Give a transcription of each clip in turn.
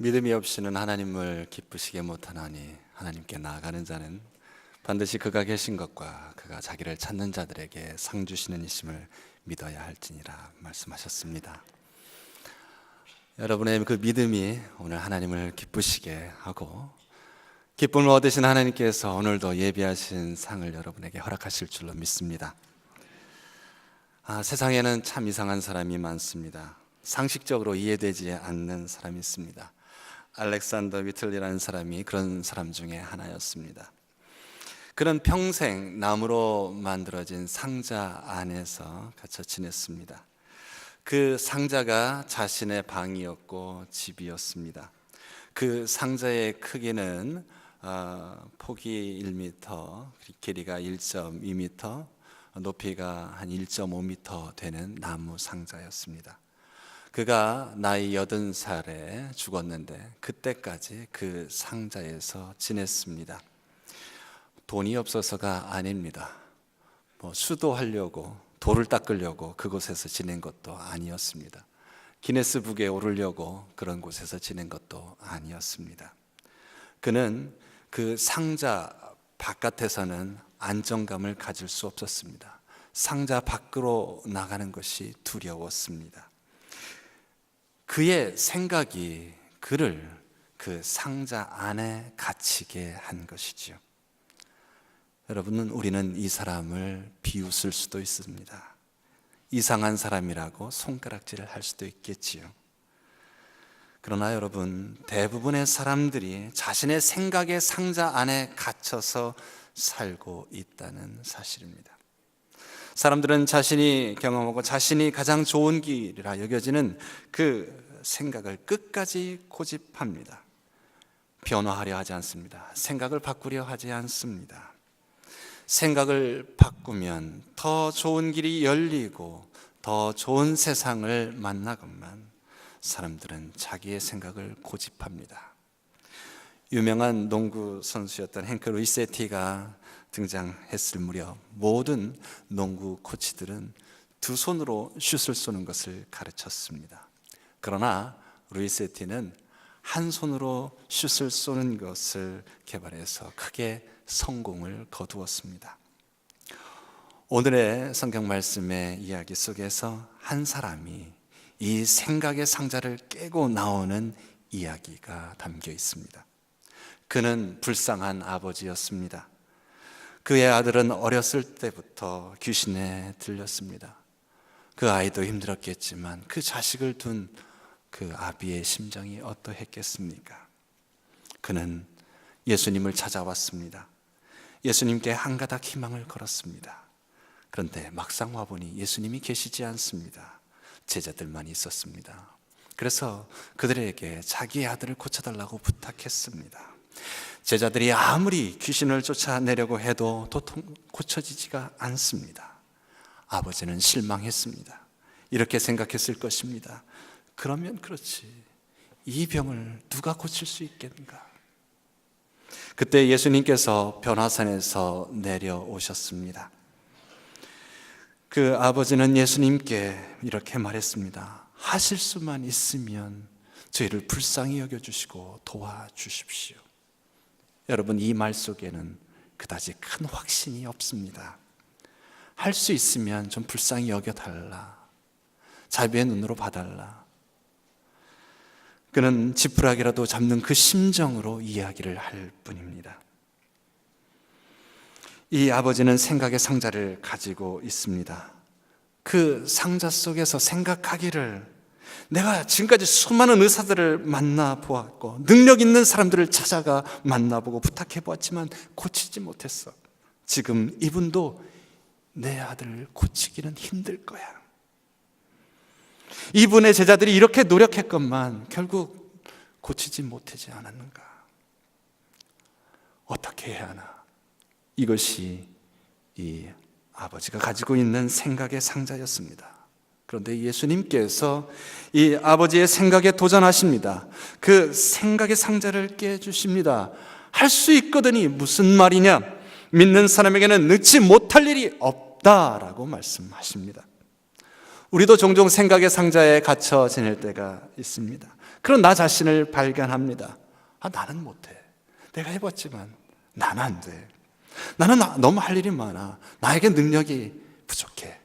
믿음이 없이는 하나님을 기쁘시게 못하나니 하나님께 나아가는 자는 반드시 그가 계신 것과 그가 자기를 찾는 자들에게 상 주시는 이심을 믿어야 할지니라 말씀하셨습니다. 여러분의 그 믿음이 오늘 하나님을 기쁘시게 하고 기쁨을 얻으신 하나님께서 오늘도 예비하신 상을 여러분에게 허락하실 줄로 믿습니다. 세상에는 참 이상한 사람이 많습니다. 상식적으로 이해되지 않는 사람이 있습니다. 알렉산더 위틀리라는 사람이 그런 사람 중에 하나였습니다. 그는 평생 나무로 만들어진 상자 안에서 갇혀 지냈습니다. 그 상자가 자신의 방이었고 집이었습니다. 그 상자의 크기는 폭이 1m, 길이가 1.2m, 높이가 한 1.5m 되는 나무 상자였습니다. 그가 나이 80살에 죽었는데 그때까지 그 상자에서 지냈습니다. 돈이 없어서가 아닙니다. 수도하려고 돌을 닦으려고 그곳에서 지낸 것도 아니었습니다. 기네스북에 오르려고 그런 곳에서 지낸 것도 아니었습니다. 그는 그 상자 바깥에서는 안정감을 가질 수 없었습니다. 상자 밖으로 나가는 것이 두려웠습니다. 그의 생각이 그를 그 상자 안에 갇히게 한 것이죠. 여러분은 우리는 이 사람을 비웃을 수도 있습니다. 이상한 사람이라고 손가락질을 할 수도 있겠지요. 그러나 여러분, 대부분의 사람들이 자신의 생각의 상자 안에 갇혀서 살고 있다는 사실입니다. 사람들은 자신이 경험하고 자신이 가장 좋은 길이라 여겨지는 그 생각을 끝까지 고집합니다. 변화하려 하지 않습니다. 생각을 바꾸려 하지 않습니다. 생각을 바꾸면 더 좋은 길이 열리고 더 좋은 세상을 만나건만 사람들은 자기의 생각을 고집합니다. 유명한 농구 선수였던 행크 루이세티가 등장했을 무렵 모든 농구 코치들은 두 손으로 슛을 쏘는 것을 가르쳤습니다. 그러나 루이세티는 한 손으로 슛을 쏘는 것을 개발해서 크게 성공을 거두었습니다. 오늘의 성경 말씀의 이야기 속에서 한 사람이 이 생각의 상자를 깨고 나오는 이야기가 담겨 있습니다. 그는 불쌍한 아버지였습니다. 그의 아들은 어렸을 때부터 귀신에 들렸습니다. 그 아이도 힘들었겠지만 그 자식을 둔 그 아비의 심정이 어떠했겠습니까? 그는 예수님을 찾아왔습니다. 예수님께 한 가닥 희망을 걸었습니다. 그런데 막상 와보니 예수님이 계시지 않습니다. 제자들만 있었습니다. 그래서 그들에게 자기의 아들을 고쳐달라고 부탁했습니다. 제자들이 아무리 귀신을 쫓아내려고 해도 도통 고쳐지지가 않습니다. 아버지는 실망했습니다. 이렇게 생각했을 것입니다. 그러면 그렇지, 이 병을 누가 고칠 수 있겠는가? 그때 예수님께서 변화산에서 내려오셨습니다. 그 아버지는 예수님께 이렇게 말했습니다. 하실 수만 있으면 저희를 불쌍히 여겨주시고 도와주십시오. 여러분, 이 말 속에는 그다지 큰 확신이 없습니다. 할 수 있으면 좀 불쌍히 여겨달라, 자비의 눈으로 봐달라. 그는 지푸라기라도 잡는 그 심정으로 이야기를 할 뿐입니다. 이 아버지는 생각의 상자를 가지고 있습니다. 그 상자 속에서 생각하기를, 내가 지금까지 수많은 의사들을 만나보았고 능력 있는 사람들을 찾아가 만나보고 부탁해보았지만 고치지 못했어. 지금 이분도 내 아들을 고치기는 힘들 거야. 이분의 제자들이 이렇게 노력했건만 결국 고치지 못하지 않았는가? 어떻게 해야 하나? 이것이 이 아버지가 가지고 있는 생각의 상자였습니다. 그런데 예수님께서 이 아버지의 생각에 도전하십니다. 그 생각의 상자를 깨주십니다. 할 수 있거든이 무슨 말이냐? 믿는 사람에게는 넣지 못할 일이 없다라고 말씀하십니다. 우리도 종종 생각의 상자에 갇혀 지낼 때가 있습니다. 그런 나 자신을 발견합니다. 나는 못해. 내가 해봤지만 나는 안 돼. 나는 너무 할 일이 많아. 나에게 능력이 부족해.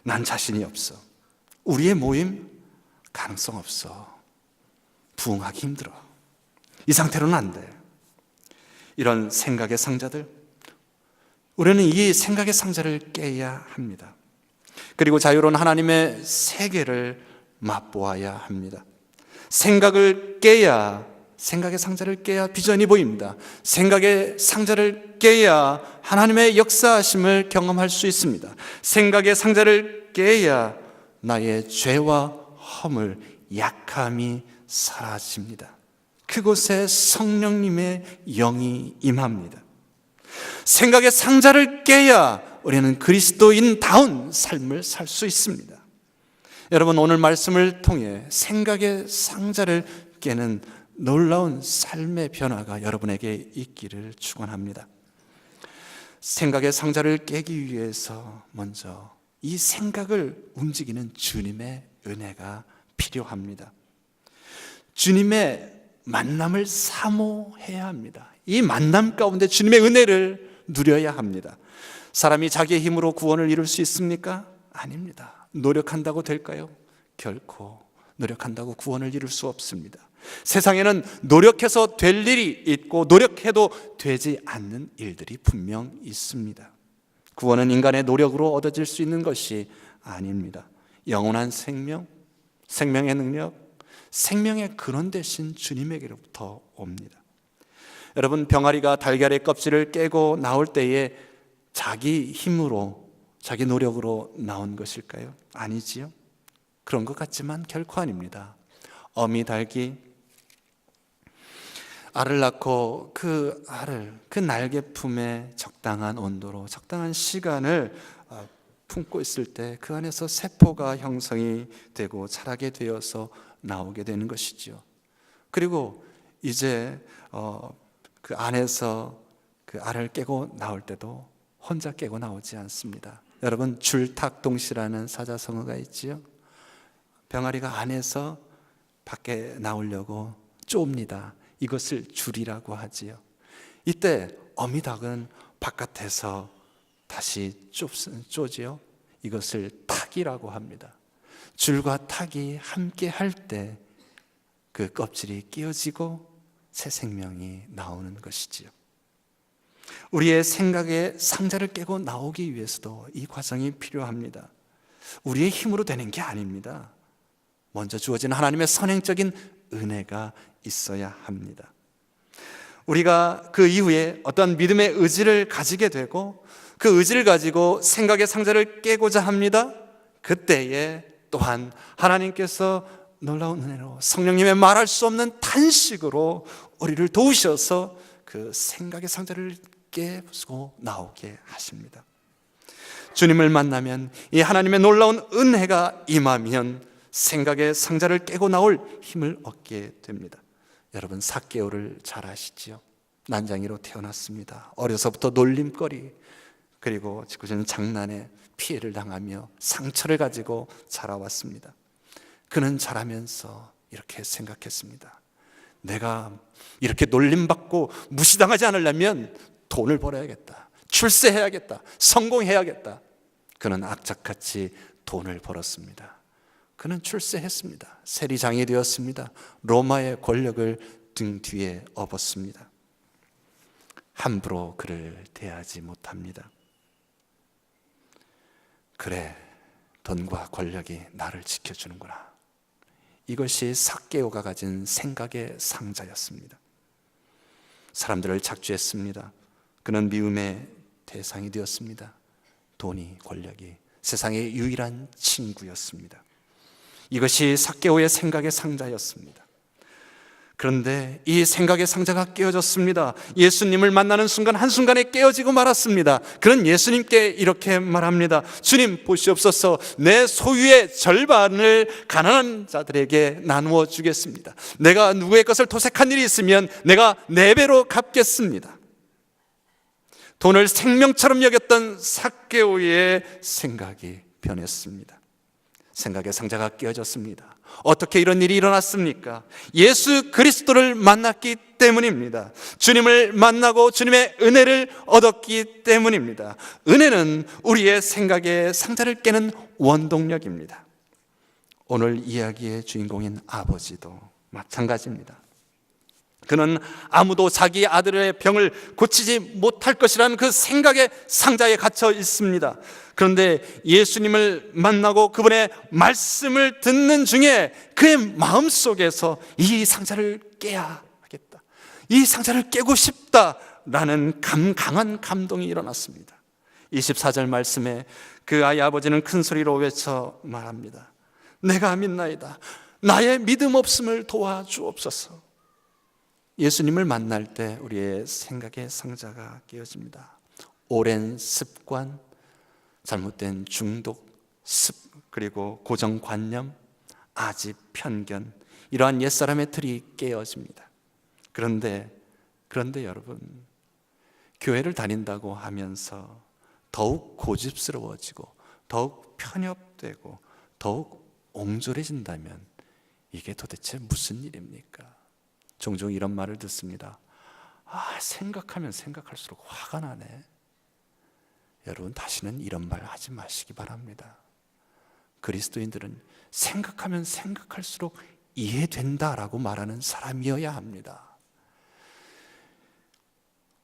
난 자신이 없어. 우리의 모임 가능성 없어. 부응하기 힘들어. 이 상태로는 안 돼. 이런 생각의 상자들, 우리는 이 생각의 상자를 깨야 합니다. 그리고 자유로운 하나님의 세계를 맛보아야 합니다. 생각을 깨야, 생각의 상자를 깨야 비전이 보입니다. 생각의 상자를 깨야 하나님의 역사하심을 경험할 수 있습니다. 생각의 상자를 깨야 나의 죄와 허물, 약함이 사라집니다. 그곳에 성령님의 영이 임합니다. 생각의 상자를 깨야 우리는 그리스도인다운 삶을 살 수 있습니다. 여러분, 오늘 말씀을 통해 생각의 상자를 깨는 놀라운 삶의 변화가 여러분에게 있기를 축원합니다. 생각의 상자를 깨기 위해서 먼저 이 생각을 움직이는 주님의 은혜가 필요합니다. 주님의 만남을 사모해야 합니다. 이 만남 가운데 주님의 은혜를 누려야 합니다. 사람이 자기의 힘으로 구원을 이룰 수 있습니까? 아닙니다. 노력한다고 될까요? 결코 노력한다고 구원을 이룰 수 없습니다. 세상에는 노력해서 될 일이 있고 노력해도 되지 않는 일들이 분명 있습니다. 구원은 인간의 노력으로 얻어질 수 있는 것이 아닙니다. 영원한 생명, 생명의 능력, 생명의 근원 되신 주님에게로부터 옵니다. 여러분, 병아리가 달걀의 껍질을 깨고 나올 때에 자기 힘으로, 자기 노력으로 나온 것일까요? 아니지요. 그런 것 같지만 결코 아닙니다. 어미 닭이 알을 낳고 그 알을 그 날개품에 적당한 온도로 적당한 시간을 품고 있을 때 그 안에서 세포가 형성이 되고 자라게 되어서 나오게 되는 것이죠. 그리고 이제 그 안에서 그 알을 깨고 나올 때도 혼자 깨고 나오지 않습니다. 여러분, 줄탁동시라는 사자성어가 있지요. 병아리가 안에서 밖에 나오려고 쪼옵니다. 이것을 줄이라고 하지요. 이때 어미닭은 바깥에서 다시 쪼지요. 이것을 탁이라고 합니다. 줄과 탁이 함께 할 때 그 껍질이 끼어지고 새 생명이 나오는 것이지요. 우리의 생각의 상자를 깨고 나오기 위해서도 이 과정이 필요합니다. 우리의 힘으로 되는 게 아닙니다. 먼저 주어진 하나님의 선행적인 은혜가 있어야 합니다. 우리가 그 이후에 어떤 믿음의 의지를 가지게 되고 그 의지를 가지고 생각의 상자를 깨고자 합니다. 그때에 또한 하나님께서 놀라운 은혜로 성령님의 말할 수 없는 탄식으로 우리를 도우셔서 그 생각의 상자를 깨부수고 나오게 하십니다. 주님을 만나면, 이 하나님의 놀라운 은혜가 임하면 생각의 상자를 깨고 나올 힘을 얻게 됩니다. 여러분, 삭개오를 잘 아시지요? 난장이로 태어났습니다. 어려서부터 놀림거리, 그리고 짓궂은 장난에 피해를 당하며 상처를 가지고 자라왔습니다. 그는 자라면서 이렇게 생각했습니다. 내가 이렇게 놀림받고 무시당하지 않으려면 돈을 벌어야겠다, 출세해야겠다, 성공해야겠다. 그는 악착같이 돈을 벌었습니다. 그는 출세했습니다. 세리장이 되었습니다. 로마의 권력을 등 뒤에 업었습니다. 함부로 그를 대하지 못합니다. 그래, 돈과 권력이 나를 지켜주는구나. 이것이 삭개오가 가진 생각의 상자였습니다. 사람들을 착취했습니다. 그는 미움의 대상이 되었습니다. 돈이, 권력이 세상의 유일한 친구였습니다. 이것이 삭개오의 생각의 상자였습니다. 그런데 이 생각의 상자가 깨어졌습니다. 예수님을 만나는 순간 한순간에 깨어지고 말았습니다. 그는 예수님께 이렇게 말합니다. 주님, 보시옵소서, 내 소유의 절반을 가난한 자들에게 나누어 주겠습니다. 내가 누구의 것을 토색한 일이 있으면 내가 4배로 갚겠습니다. 돈을 생명처럼 여겼던 삭개오의 생각이 변했습니다. 생각의 상자가 깨어졌습니다. 어떻게 이런 일이 일어났습니까? 예수 그리스도를 만났기 때문입니다. 주님을 만나고 주님의 은혜를 얻었기 때문입니다. 은혜는 우리의 생각의 상자를 깨는 원동력입니다. 오늘 이야기의 주인공인 아버지도 마찬가지입니다. 그는 아무도 자기 아들의 병을 고치지 못할 것이라는 그 생각의 상자에 갇혀 있습니다. 그런데 예수님을 만나고 그분의 말씀을 듣는 중에 그의 마음속에서 이 상자를 깨야 하겠다, 이 상자를 깨고 싶다라는 강한 감동이 일어났습니다. 24절 말씀에 그 아이 아버지는 큰 소리로 외쳐 말합니다. 내가 믿나이다. 나의 믿음 없음을 도와주옵소서. 예수님을 만날 때 우리의 생각의 상자가 깨어집니다. 오랜 습관, 잘못된 중독, 그리고 고정관념, 아집, 편견, 이러한 옛사람의 틀이 깨어집니다. 그런데 여러분, 교회를 다닌다고 하면서 더욱 고집스러워지고 더욱 편협되고 더욱 옹졸해진다면 이게 도대체 무슨 일입니까? 종종 이런 말을 듣습니다. 생각하면 생각할수록 화가 나네. 여러분, 다시는 이런 말 하지 마시기 바랍니다. 그리스도인들은 생각하면 생각할수록 이해된다라고 말하는 사람이어야 합니다.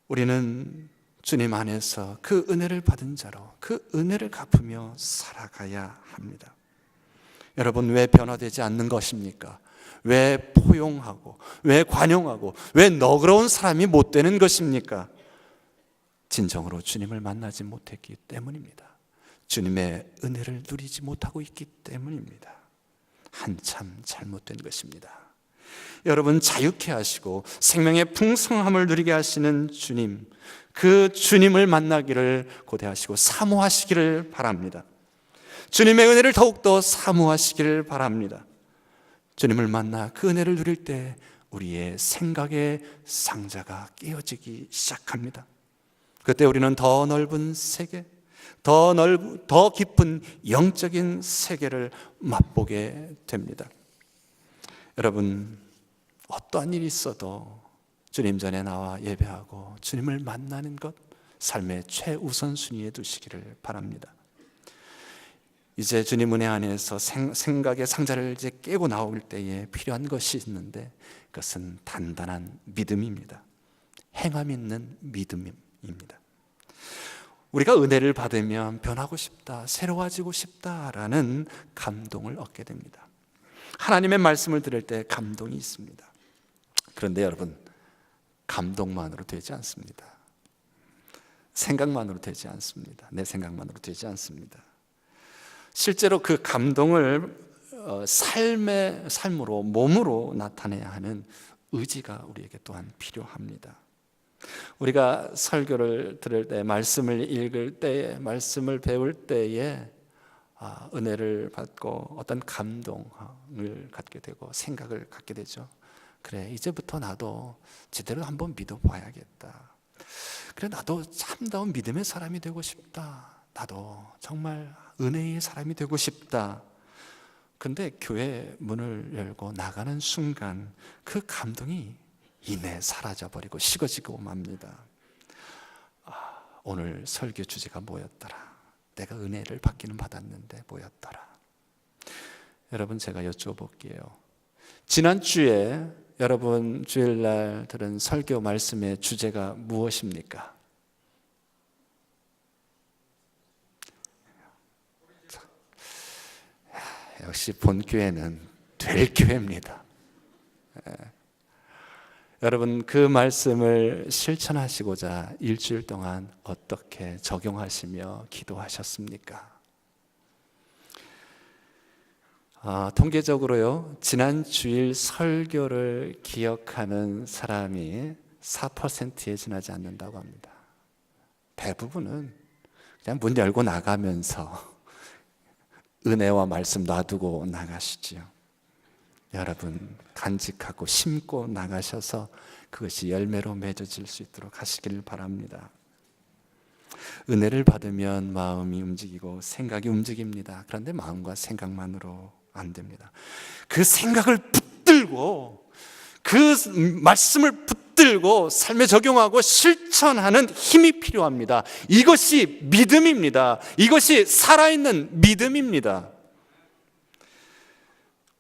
우리는 주님 안에서 그 은혜를 받은 자로 그 은혜를 갚으며 살아가야 합니다. 여러분, 왜 변화되지 않는 것입니까? 왜 포용하고, 왜 관용하고, 왜 너그러운 사람이 못 되는 것입니까? 진정으로 주님을 만나지 못했기 때문입니다. 주님의 은혜를 누리지 못하고 있기 때문입니다. 한참 잘못된 것입니다. 여러분, 자유케 하시고 생명의 풍성함을 누리게 하시는 주님, 그 주님을 만나기를 고대하시고 사모하시기를 바랍니다. 주님의 은혜를 더욱더 사모하시기를 바랍니다. 주님을 만나 그 은혜를 누릴 때 우리의 생각의 상자가 깨어지기 시작합니다. 그때 우리는 더 넓은 세계, 더 깊은 영적인 세계를 맛보게 됩니다. 여러분, 어떠한 일이 있어도 주님 전에 나와 예배하고 주님을 만나는 것, 삶의 최우선순위에 두시기를 바랍니다. 이제 주님 은혜 안에서 생각의 상자를 이제 깨고 나올 때에 필요한 것이 있는데, 그것은 단단한 믿음입니다. 행함 있는 믿음입니다. 우리가 은혜를 받으면 변하고 싶다, 새로워지고 싶다라는 감동을 얻게 됩니다. 하나님의 말씀을 들을 때 감동이 있습니다. 그런데 여러분, 감동만으로 되지 않습니다. 생각만으로 되지 않습니다. 내 생각만으로 되지 않습니다. 실제로 그 감동을 삶으로, 몸으로 나타내야 하는 의지가 우리에게 또한 필요합니다. 우리가 설교를 들을 때, 말씀을 읽을 때에, 말씀을 배울 때에 은혜를 받고 어떤 감동을 갖게 되고 생각을 갖게 되죠. 그래, 이제부터 나도 제대로 한번 믿어봐야겠다. 그래, 나도 참다운 믿음의 사람이 되고 싶다. 나도 정말 은혜의 사람이 되고 싶다. 그런데 교회 문을 열고 나가는 순간 그 감동이 이내 사라져버리고 식어지고 맙니다. 오늘 설교 주제가 뭐였더라? 내가 은혜를 받기는 받았는데 뭐였더라? 여러분, 제가 여쭤볼게요. 지난주에 여러분 주일날 들은 설교 말씀의 주제가 무엇입니까? 역시 본교회는 될 교회입니다. 여러분, 그 말씀을 실천하시고자 일주일 동안 어떻게 적용하시며 기도하셨습니까? 통계적으로요, 지난 주일 설교를 기억하는 사람이 4%에 지나지 않는다고 합니다. 대부분은 그냥 문 열고 나가면서 은혜와 말씀 놔두고 나가시지요. 여러분, 간직하고 심고 나가셔서 그것이 열매로 맺어질 수 있도록 하시길 바랍니다. 은혜를 받으면 마음이 움직이고 생각이 움직입니다. 그런데 마음과 생각만으로 안 됩니다. 그 생각을 붙들고 그 말씀을 붙들고 삶에 적용하고 실천하는 힘이 필요합니다. 이것이 믿음입니다. 이것이 살아있는 믿음입니다.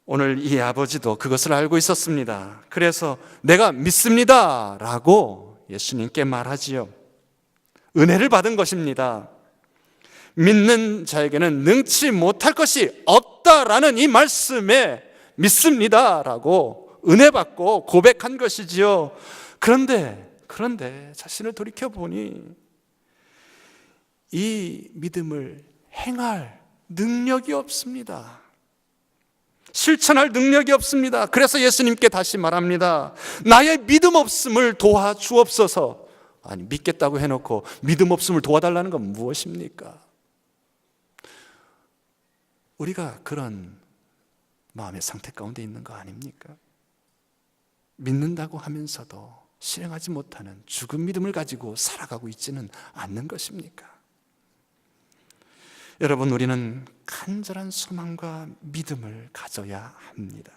오늘 이 아버지도 그것을 알고 있었습니다. 그래서 내가 믿습니다 라고 예수님께 말하지요. 은혜를 받은 것입니다. 믿는 자에게는 능치 못할 것이 없다라는 이 말씀에 믿습니다 라고 은혜 받고 고백한 것이지요. 그런데 자신을 돌이켜보니 이 믿음을 행할 능력이 없습니다. 실천할 능력이 없습니다. 그래서 예수님께 다시 말합니다. 나의 믿음 없음을 도와주옵소서. 아니, 믿겠다고 해놓고 믿음 없음을 도와달라는 건 무엇입니까? 우리가 그런 마음의 상태 가운데 있는 거 아닙니까? 믿는다고 하면서도 실행하지 못하는 죽은 믿음을 가지고 살아가고 있지는 않는 것입니까? 여러분, 우리는 간절한 소망과 믿음을 가져야 합니다.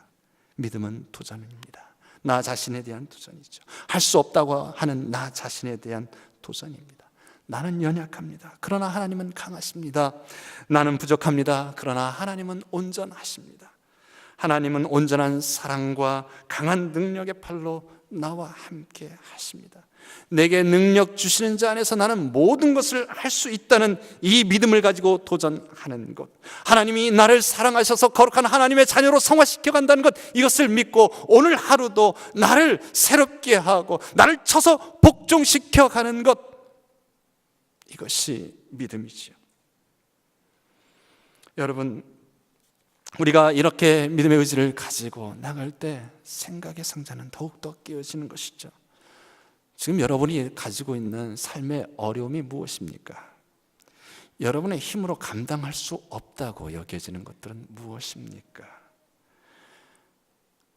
믿음은 도전입니다. 나 자신에 대한 도전이죠. 할 수 없다고 하는 나 자신에 대한 도전입니다. 나는 연약합니다. 그러나 하나님은 강하십니다. 나는 부족합니다. 그러나 하나님은 온전하십니다. 하나님은 온전한 사랑과 강한 능력의 팔로 나와 함께 하십니다. 내게 능력 주시는 자 안에서 나는 모든 것을 할 수 있다는 이 믿음을 가지고 도전하는 것, 하나님이 나를 사랑하셔서 거룩한 하나님의 자녀로 성화시켜 간다는 것, 이것을 믿고 오늘 하루도 나를 새롭게 하고 나를 쳐서 복종시켜 가는 것, 이것이 믿음이지요. 여러분, 우리가 이렇게 믿음의 의지를 가지고 나갈 때 생각의 상자는 더욱더 깨어지는 것이죠. 지금 여러분이 가지고 있는 삶의 어려움이 무엇입니까? 여러분의 힘으로 감당할 수 없다고 여겨지는 것들은 무엇입니까?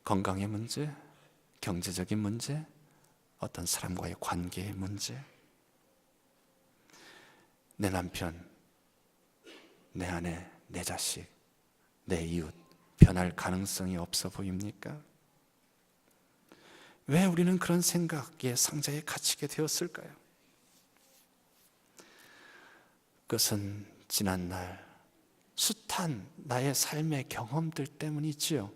건강의 문제, 경제적인 문제, 어떤 사람과의 관계의 문제, 내 남편, 내 아내, 내 자식, 내 이웃, 변할 가능성이 없어 보입니까? 왜 우리는 그런 생각의 상자에 갇히게 되었을까요? 그것은 지난날 숱한 나의 삶의 경험들 때문이지요.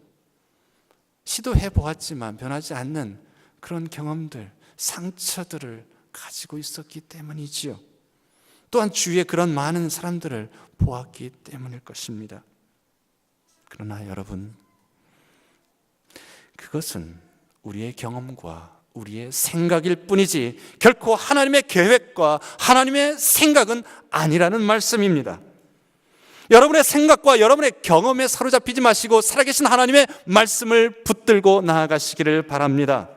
시도해 보았지만 변하지 않는 그런 경험들, 상처들을 가지고 있었기 때문이지요. 또한 주위에 그런 많은 사람들을 보았기 때문일 것입니다. 그러나 여러분, 그것은 우리의 경험과 우리의 생각일 뿐이지 결코 하나님의 계획과 하나님의 생각은 아니라는 말씀입니다. 여러분의 생각과 여러분의 경험에 사로잡히지 마시고 살아계신 하나님의 말씀을 붙들고 나아가시기를 바랍니다.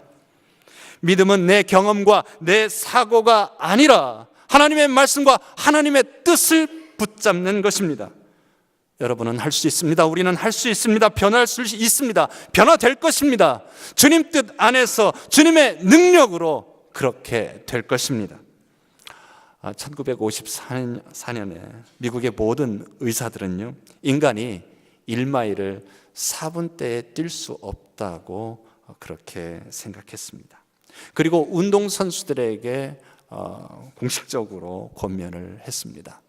믿음은 내 경험과 내 사고가 아니라 하나님의 말씀과 하나님의 뜻을 붙잡는 것입니다. 여러분은 할 수 있습니다. 우리는 할 수 있습니다. 변할 수 있습니다. 변화될 것입니다. 주님 뜻 안에서 주님의 능력으로 그렇게 될 것입니다. 1954년에 미국의 모든 의사들은요, 인간이 1마일을 4분대에 뛸 수 없다고 그렇게 생각했습니다. 그리고 운동선수들에게 공식적으로 권면을 했습니다.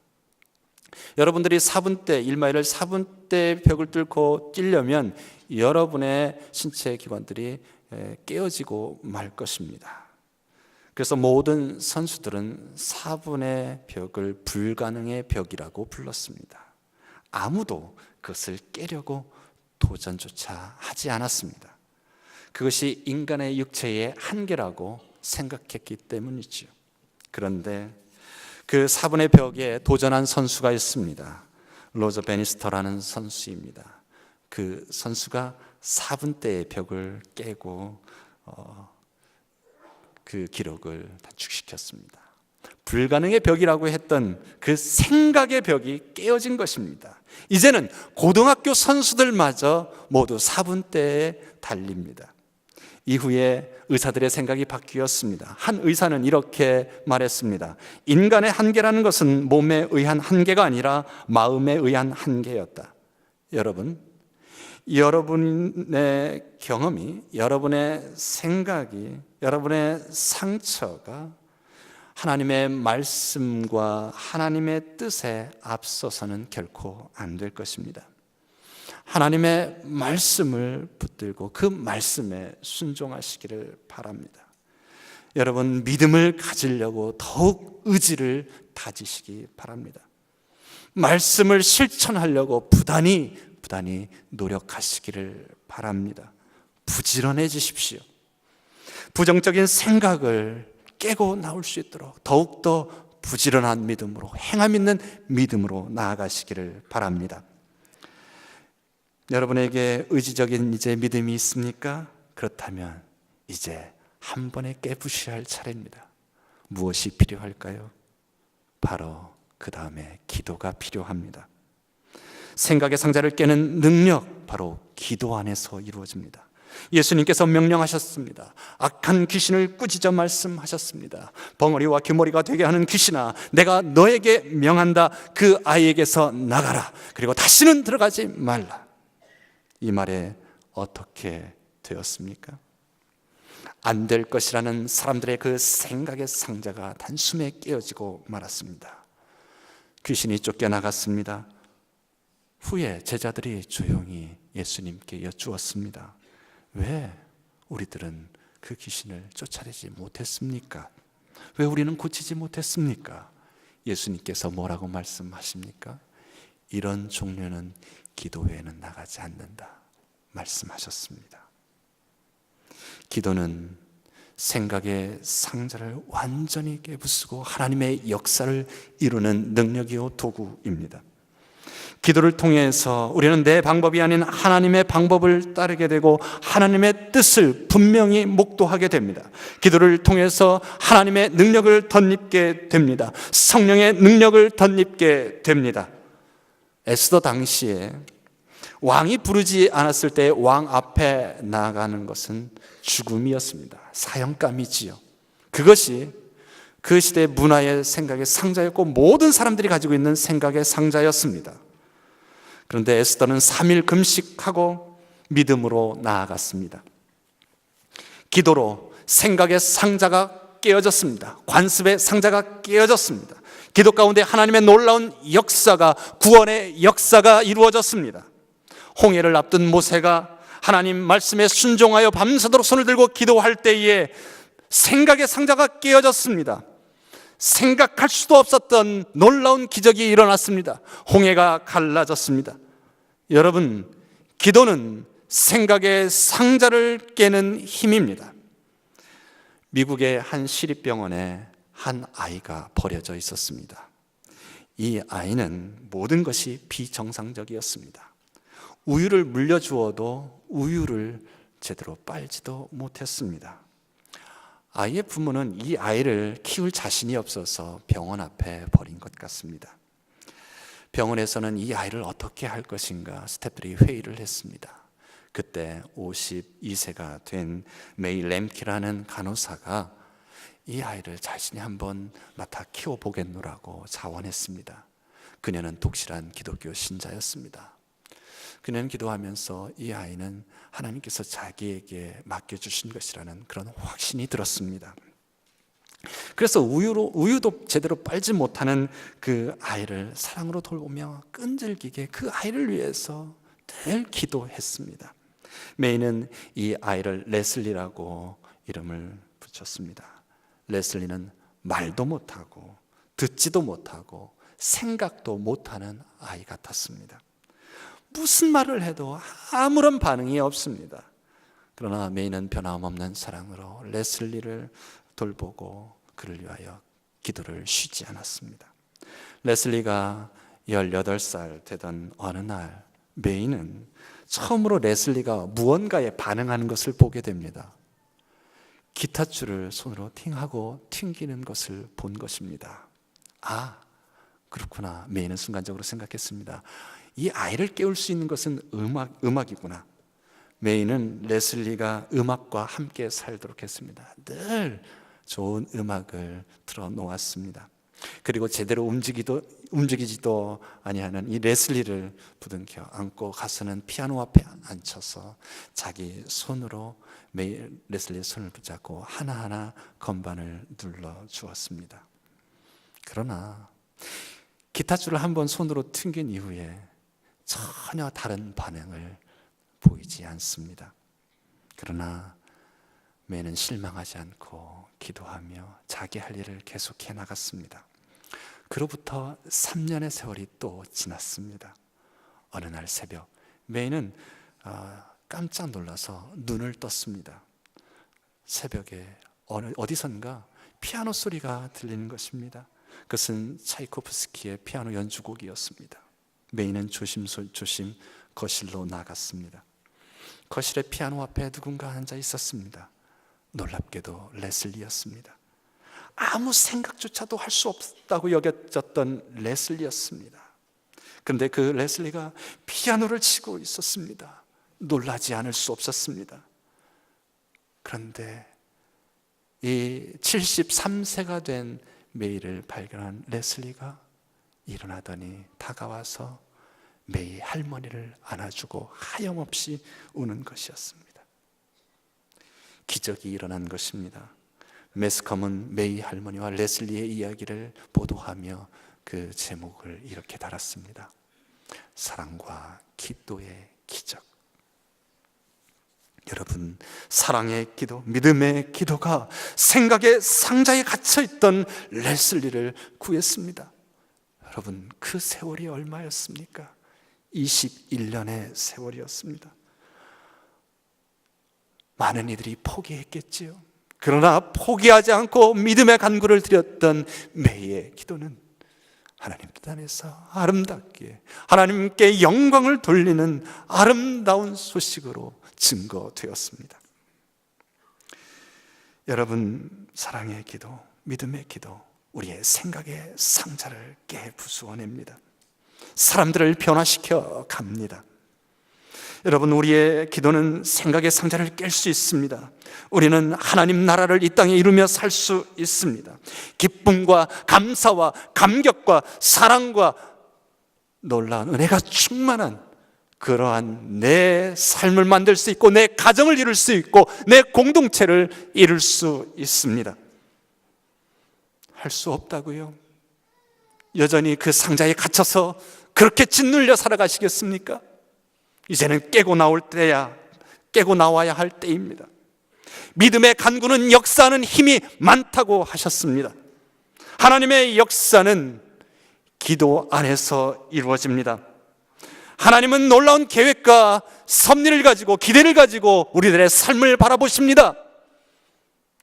여러분들이 4분대, 1마일을 4분대 벽을 뚫고 뛰려면 여러분의 신체 기관들이 깨어지고 말 것입니다. 그래서 모든 선수들은 4분의 벽을 불가능의 벽이라고 불렀습니다. 아무도 그것을 깨려고 도전조차 하지 않았습니다. 그것이 인간의 육체의 한계라고 생각했기 때문이죠. 그런데 그 4분의 벽에 도전한 선수가 있습니다. 로저 베니스터라는 선수입니다. 그 선수가 4분대의 벽을 깨고 그 기록을 단축시켰습니다. 불가능의 벽이라고 했던 그 생각의 벽이 깨어진 것입니다. 이제는 고등학교 선수들마저 모두 4분대에 달립니다. 이후에 의사들의 생각이 바뀌었습니다. 한 의사는 이렇게 말했습니다. 인간의 한계라는 것은 몸에 의한 한계가 아니라 마음에 의한 한계였다. 여러분, 여러분의 경험이, 여러분의 생각이, 여러분의 상처가 하나님의 말씀과 하나님의 뜻에 앞서서는 결코 안 될 것입니다. 하나님의 말씀을 붙들고 그 말씀에 순종하시기를 바랍니다. 여러분, 믿음을 가지려고 더욱 의지를 다지시기 바랍니다. 말씀을 실천하려고 부단히 노력하시기를 바랍니다. 부지런해지십시오. 부정적인 생각을 깨고 나올 수 있도록 더욱더 부지런한 믿음으로, 행함 있는 믿음으로 나아가시기를 바랍니다. 여러분에게 의지적인 이제 믿음이 있습니까? 그렇다면 이제 한 번에 깨부셔야 할 차례입니다. 무엇이 필요할까요? 바로 그 다음에 기도가 필요합니다. 생각의 상자를 깨는 능력, 바로 기도 안에서 이루어집니다. 예수님께서 명령하셨습니다. 악한 귀신을 꾸짖어 말씀하셨습니다. 벙어리와 귀머리가 되게 하는 귀신아, 내가 너에게 명한다. 그 아이에게서 나가라. 그리고 다시는 들어가지 말라. 이 말에 어떻게 되었습니까? 안 될 것이라는 사람들의 그 생각의 상자가 단숨에 깨어지고 말았습니다. 귀신이 쫓겨나갔습니다. 후에 제자들이 조용히 예수님께 여쭈었습니다. 왜 우리들은 그 귀신을 쫓아내지 못했습니까? 왜 우리는 고치지 못했습니까? 예수님께서 뭐라고 말씀하십니까? 이런 종류는 기도 외에는 나가지 않는다 말씀하셨습니다. 기도는 생각의 상자를 완전히 깨부수고 하나님의 역사를 이루는 능력이요 도구입니다. 기도를 통해서 우리는 내 방법이 아닌 하나님의 방법을 따르게 되고 하나님의 뜻을 분명히 목도하게 됩니다. 기도를 통해서 하나님의 능력을 덧입게 됩니다. 성령의 능력을 덧입게 됩니다. 에스더 당시에 왕이 부르지 않았을 때 왕 앞에 나아가는 것은 죽음이었습니다. 사형감이지요. 그것이 그 시대의 문화의 생각의 상자였고 모든 사람들이 가지고 있는 생각의 상자였습니다. 그런데 에스더는 3일 금식하고 믿음으로 나아갔습니다. 기도로 생각의 상자가 깨어졌습니다. 관습의 상자가 깨어졌습니다. 기도 가운데 하나님의 놀라운 역사가, 구원의 역사가 이루어졌습니다. 홍해를 앞둔 모세가 하나님 말씀에 순종하여 밤새도록 손을 들고 기도할 때에 생각의 상자가 깨어졌습니다. 생각할 수도 없었던 놀라운 기적이 일어났습니다. 홍해가 갈라졌습니다. 여러분, 기도는 생각의 상자를 깨는 힘입니다. 미국의 한 시립병원에 한 아이가 버려져 있었습니다. 이 아이는 모든 것이 비정상적이었습니다. 우유를 물려주어도 우유를 제대로 빨지도 못했습니다. 아이의 부모는 이 아이를 키울 자신이 없어서 병원 앞에 버린 것 같습니다. 병원에서는 이 아이를 어떻게 할 것인가 스태프들이 회의를 했습니다. 그때 52세가 된 메이 램키라는 간호사가 이 아이를 자신이 한번 맡아 키워보겠노라고 자원했습니다. 그녀는 독실한 기독교 신자였습니다. 그녀는 기도하면서 이 아이는 하나님께서 자기에게 맡겨주신 것이라는 그런 확신이 들었습니다. 그래서 우유도 제대로 빨지 못하는 그 아이를 사랑으로 돌보며 끈질기게 그 아이를 위해서 늘 기도했습니다. 메이는 이 아이를 레슬리라고 이름을 붙였습니다. 레슬리는 말도 못하고 듣지도 못하고 생각도 못하는 아이 같았습니다. 무슨 말을 해도 아무런 반응이 없습니다. 그러나 메이는 변함없는 사랑으로 레슬리를 돌보고 그를 위하여 기도를 쉬지 않았습니다. 레슬리가 18살 되던 어느 날 메이는 처음으로 레슬리가 무언가에 반응하는 것을 보게 됩니다. 기타줄을 손으로 팅하고 튕기는 것을 본 것입니다. 아, 그렇구나. 메이는 순간적으로 생각했습니다. 이 아이를 깨울 수 있는 것은 음악이구나. 메이는 레슬리가 음악과 함께 살도록 했습니다. 늘 좋은 음악을 틀어 놓았습니다. 그리고 제대로 움직이지도 아니하는 이 레슬리를 부둥켜 안고 가서는 피아노 앞에 앉혀서 자기 손으로 레슬리의 손을 붙잡고 하나하나 건반을 눌러 주었습니다. 그러나 기타줄을 한번 손으로 튕긴 이후에 전혀 다른 반응을 보이지 않습니다. 그러나 메이는 실망하지 않고 기도하며 자기 할 일을 계속해 나갔습니다. 그로부터 3년의 세월이 또 지났습니다. 어느 날 새벽 메이는 깜짝 놀라서 눈을 떴습니다. 새벽에 어디선가 피아노 소리가 들리는 것입니다. 그것은 차이코프스키의 피아노 연주곡이었습니다. 메이는 조심조심 거실로 나갔습니다. 거실의 피아노 앞에 누군가 앉아 있었습니다. 놀랍게도 레슬리였습니다. 아무 생각조차도 할 수 없다고 여겨졌던 레슬리였습니다. 그런데 그 레슬리가 피아노를 치고 있었습니다. 놀라지 않을 수 없었습니다. 그런데 이 73세가 된 메이를 발견한 레슬리가 일어나더니 다가와서 메이 할머니를 안아주고 하염없이 우는 것이었습니다. 기적이 일어난 것입니다. 매스컴은 메이 할머니와 레슬리의 이야기를 보도하며 그 제목을 이렇게 달았습니다. 사랑과 기도의 기적. 여러분, 사랑의 기도, 믿음의 기도가 생각의 상자에 갇혀있던 레슬리를 구했습니다. 여러분, 그 세월이 얼마였습니까? 21년의 세월이었습니다. 많은 이들이 포기했겠지요. 그러나 포기하지 않고 믿음의 간구를 드렸던 메이의 기도는 하나님 뜻 안에서 아름답게 하나님께 영광을 돌리는 아름다운 소식으로 증거되었습니다. 여러분, 사랑의 기도, 믿음의 기도, 우리의 생각의 상자를 깨부수어냅니다. 사람들을 변화시켜 갑니다. 여러분, 우리의 기도는 생각의 상자를 깰 수 있습니다. 우리는 하나님 나라를 이 땅에 이루며 살 수 있습니다. 기쁨과 감사와 감격과 사랑과 놀라운 은혜가 충만한 그러한 내 삶을 만들 수 있고 내 가정을 이룰 수 있고 내 공동체를 이룰 수 있습니다. 할 수 없다고요? 여전히 그 상자에 갇혀서 그렇게 짓눌려 살아가시겠습니까? 이제는 깨고 나와야 할 때입니다. 믿음의 간구는 역사하는 힘이 많다고 하셨습니다. 하나님의 역사는 기도 안에서 이루어집니다. 하나님은 놀라운 계획과 섭리를 가지고 기대를 가지고 우리들의 삶을 바라보십니다.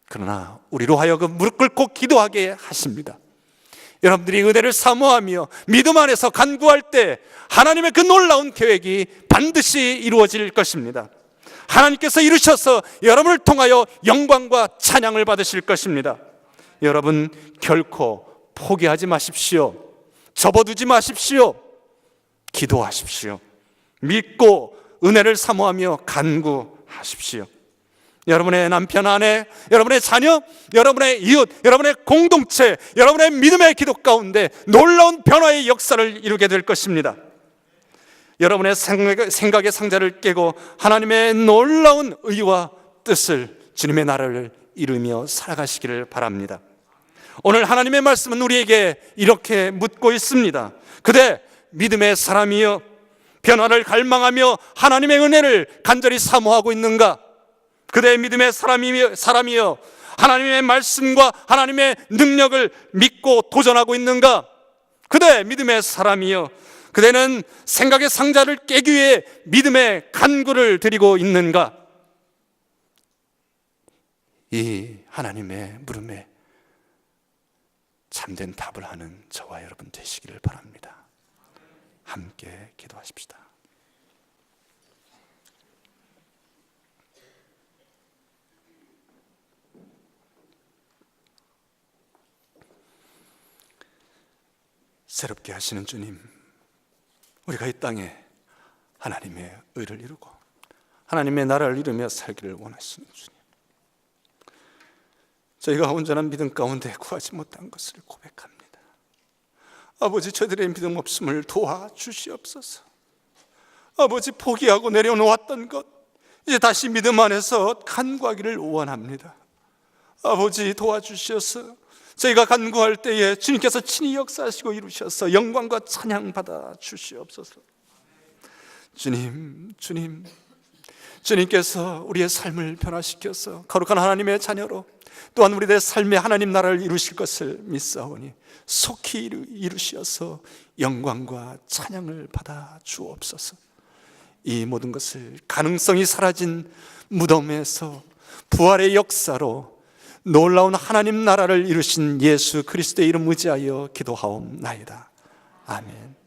그러나 우리로 하여금 무릎 꿇고 기도하게 하십니다. 여러분들이 은혜를 사모하며 믿음 안에서 간구할 때 하나님의 그 놀라운 계획이 반드시 이루어질 것입니다. 하나님께서 이루셔서 여러분을 통하여 영광과 찬양을 받으실 것입니다. 여러분, 결코 포기하지 마십시오. 접어두지 마십시오. 기도하십시오. 믿고 은혜를 사모하며 간구하십시오. 여러분의 남편, 아내, 여러분의 자녀, 여러분의 이웃, 여러분의 공동체, 여러분의 믿음의 기도 가운데 놀라운 변화의 역사를 이루게 될 것입니다. 여러분의 생각의 상자를 깨고 하나님의 놀라운 의와 뜻을, 주님의 나라를 이루며 살아가시기를 바랍니다. 오늘 하나님의 말씀은 우리에게 이렇게 묻고 있습니다. 그대 믿음의 사람이여, 변화를 갈망하며 하나님의 은혜를 간절히 사모하고 있는가? 그대 믿음의 사람이여, 하나님의 말씀과 하나님의 능력을 믿고 도전하고 있는가? 그대 믿음의 사람이여, 그대는 생각의 상자를 깨기 위해 믿음의 간구를 드리고 있는가? 이 하나님의 물음에 참된 답을 하는 저와 여러분 되시기를 바랍니다. 함께 기도하십시다. 새롭게 하시는 주님, 우리가 이 땅에 하나님의 의를 이루고 하나님의 나라를 이루며 살기를 원하시는 주님, 저희가 온전한 믿음 가운데 구하지 못한 것을 고백합니다. 아버지, 저들의 믿음 없음을 도와주시옵소서. 아버지, 포기하고 내려놓았던 것 이제 다시 믿음 안에서 간구하기를 원합니다. 아버지, 도와주셔서 저희가 간구할 때에 주님께서 친히 역사하시고 이루셔서 영광과 찬양 받아 주시옵소서. 주님께서 우리의 삶을 변화시켜서 거룩한 하나님의 자녀로 또한 우리의 삶에 하나님 나라를 이루실 것을 믿사오니 속히 이루시어서 영광과 찬양을 받아 주옵소서. 이 모든 것을 가능성이 사라진 무덤에서 부활의 역사로 놀라운 하나님 나라를 이루신 예수 그리스도의 이름 의지하여 기도하옵나이다. 아멘.